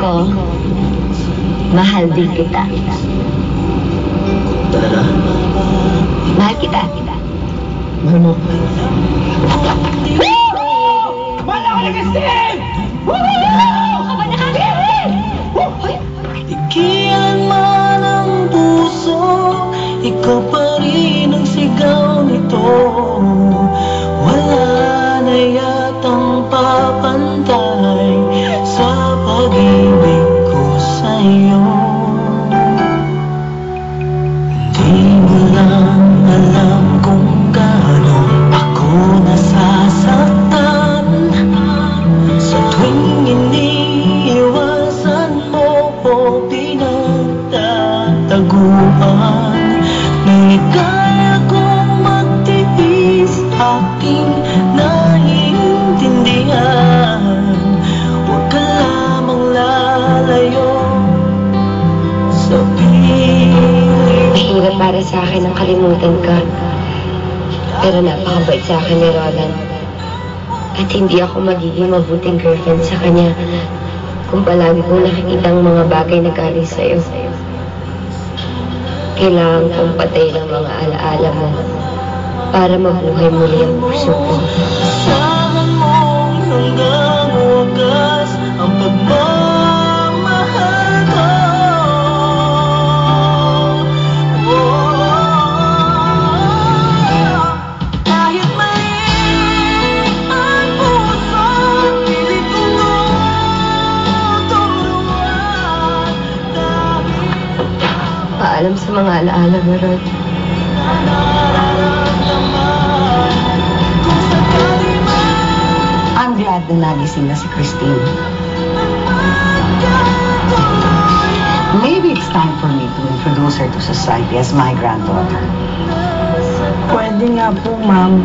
ko, mahal din kita. Talaga? Mahal kita. Mahal mo. Mahal ako ni Christine! Kaba na kami! Igilan man ang puso, ikaw pa rin ang sigaw nito. Wala na yatang papantay sa pag-ibig ko sa'yo. Di mo lang alam kung gaano ako nasasaktan sa tuwing iniiwasan mo o pinagtataguan. Di kaya kong magtiis, aking naiintindihan. Huwag ka lamang lalayo sa piling. Mahirap para sa akin ang kalimutan ka. Pero napakabait sa akin ni Roland. At hindi ako magiging mabuting girlfriend sa kanya kung palagi kong nakikita ang mga bagay na galing sa'yo. Kailangan kong patayin ang mga alaala mo para mabuhay muli ang puso ko. Asahan mong hanggang wagas ang pagmamahal ko. Kahit maliit ang puso, pilit kong tuturuan. Paalam sa mga alaala mo, Rod. I'm glad na nagising na si Christine. Maybe it's time for me to introduce her to society as my granddaughter. Pwede nga po, ma'am.